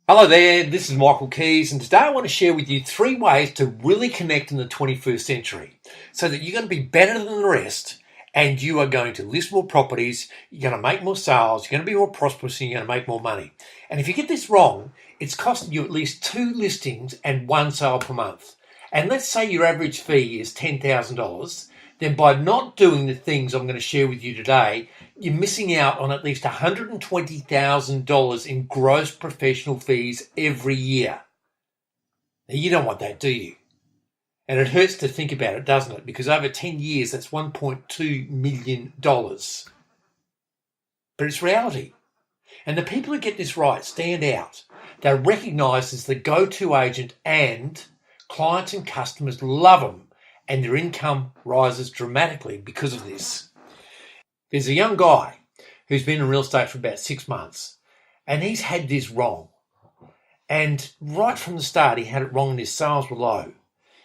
Hello there, this is Michael Kies, and today I want to share with you 3 ways to really connect in the 21st century so that you're going to be better than the rest and you are going to list more properties, you're going to make more sales, you're going to be more prosperous, and you're going to make more money. And if you get this wrong, it's costing you at least 2 listings and 1 sale per month. And let's say your average fee is $10,000, then by not doing the things I'm going to share with you today, you're missing out on at least $120,000 in gross professional fees every year. Now, you don't want that, do you? And it hurts to think about it, doesn't it? Because over 10 years, that's $1.2 million. But it's reality. And the people who get this right stand out. They're recognised as the go-to agent, and clients and customers love them, and their income rises dramatically because of this. There's a young guy who's been in real estate for about 6 months, and he's had this wrong. And right from the start, he had it wrong and his sales were low.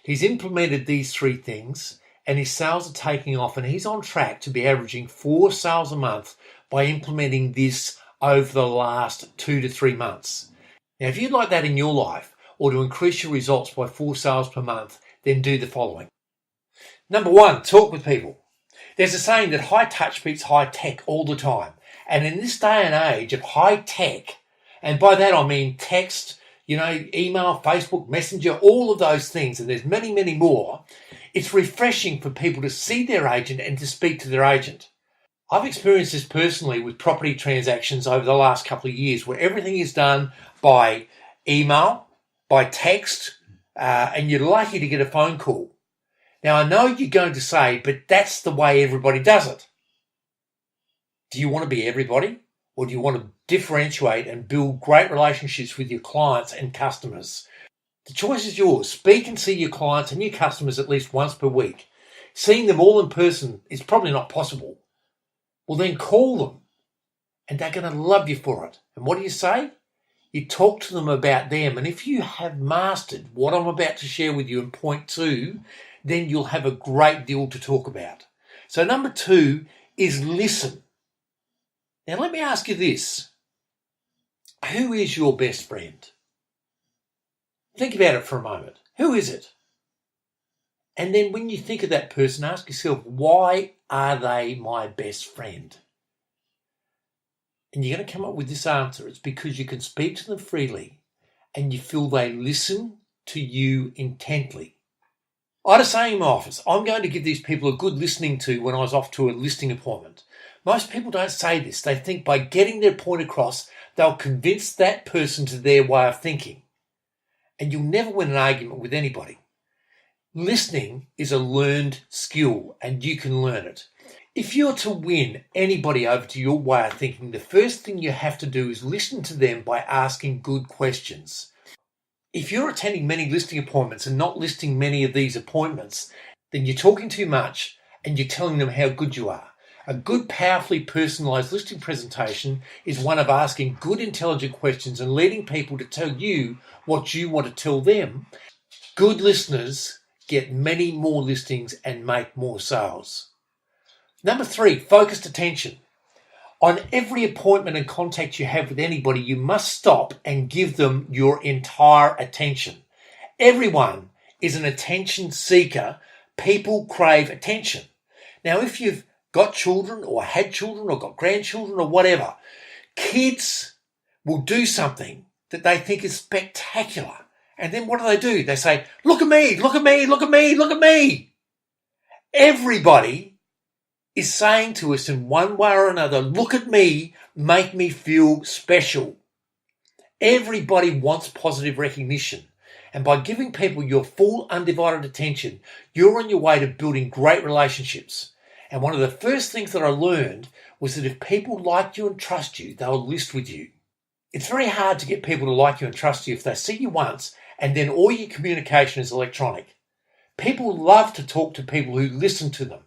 He's implemented these 3 things, and his sales are taking off, and he's on track to be averaging 4 sales a month by implementing this over the last 2 to 3 months. Now, if you'd like that in your life, or to increase your results by 4 sales per month, then do the following. Number 1, talk with people. There's a saying that high touch beats high tech all the time. And in this day and age of high tech, and by that I mean text, email, Facebook, Messenger, all of those things, and there's many, many more, it's refreshing for people to see their agent and to speak to their agent. I've experienced this personally with property transactions over the last couple of years, where everything is done by email, by text, and you're lucky to get a phone call. Now, I know you're going to say, but that's the way everybody does it. Do you want to be everybody? Or do you want to differentiate and build great relationships with your clients and customers? The choice is yours. Speak and see your clients and your customers at least once per week. Seeing them all in person is probably not possible. Well, then call them, and they're going to love you for it. And what do you say? You talk to them about them. And if you have mastered what I'm about to share with you in point 2, then you'll have a great deal to talk about. So number 2 is listen. Now let me ask you this. Who is your best friend? Think about it for a moment. Who is it? And then when you think of that person, ask yourself, why are they my best friend? And you're going to come up with this answer. It's because you can speak to them freely and you feel they listen to you intently. I had a saying in my office, I'm going to give these people a good listening to when I was off to a listing appointment. Most people don't say this. They think by getting their point across, they'll convince that person to their way of thinking. And you'll never win an argument with anybody. Listening is a learned skill, and you can learn it. If you're to win anybody over to your way of thinking, the first thing you have to do is listen to them by asking good questions. If you're attending many listing appointments and not listing many of these appointments, then you're talking too much and you're telling them how good you are. A good, powerfully personalised listing presentation is one of asking good, intelligent questions and leading people to tell you what you want to tell them. Good listeners get many more listings and make more sales. Number 3, focused attention. On every appointment and contact you have with anybody, you must stop and give them your entire attention. Everyone is an attention seeker. People crave attention. Now, if you've got children or had children or got grandchildren or whatever, kids will do something that they think is spectacular. And then what do? They say, look at me, look at me, look at me, look at me. Everybody is saying to us in one way or another, look at me, make me feel special. Everybody wants positive recognition. And by giving people your full undivided attention, you're on your way to building great relationships. And one of the first things that I learned was that if people like you and trust you, they'll list with you. It's very hard to get people to like you and trust you if they see you once and then all your communication is electronic. People love to talk to people who listen to them.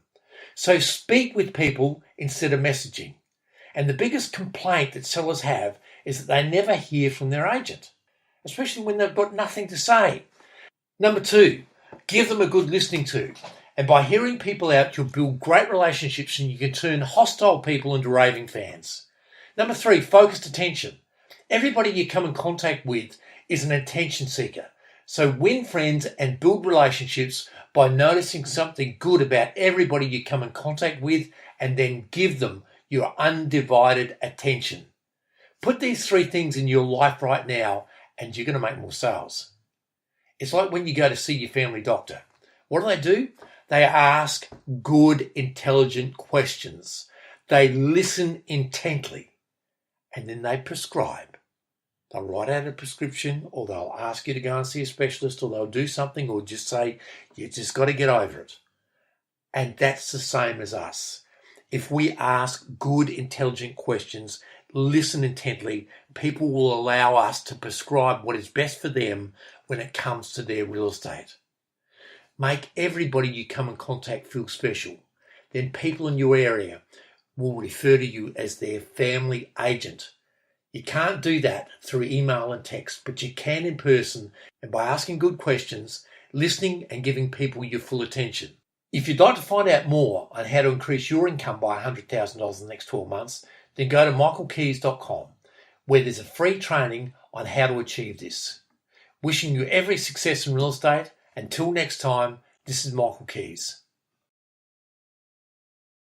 So speak with people instead of messaging. And the biggest complaint that sellers have is that they never hear from their agent, especially when they've got nothing to say. Number 2, give them a good listening to. And by hearing people out, you'll build great relationships and you can turn hostile people into raving fans. Number 3, focused attention. Everybody you come in contact with is an attention seeker. So win friends and build relationships by noticing something good about everybody you come in contact with and then give them your undivided attention. Put these 3 things in your life right now and you're going to make more sales. It's like when you go to see your family doctor. What do? They ask good, intelligent questions. They listen intently and then they prescribe. They'll write out a prescription, or they'll ask you to go and see a specialist, or they'll do something, or just say, you just got to get over it. And that's the same as us. If we ask good, intelligent questions, listen intently, people will allow us to prescribe what is best for them when it comes to their real estate. Make everybody you come in contact feel special. Then people in your area will refer to you as their family agent. You can't do that through email and text, but you can in person and by asking good questions, listening and giving people your full attention. If you'd like to find out more on how to increase your income by $100,000 in the next 12 months, then go to michaelkies.com, where there's a free training on how to achieve this. Wishing you every success in real estate. Until next time, this is Michael Kies.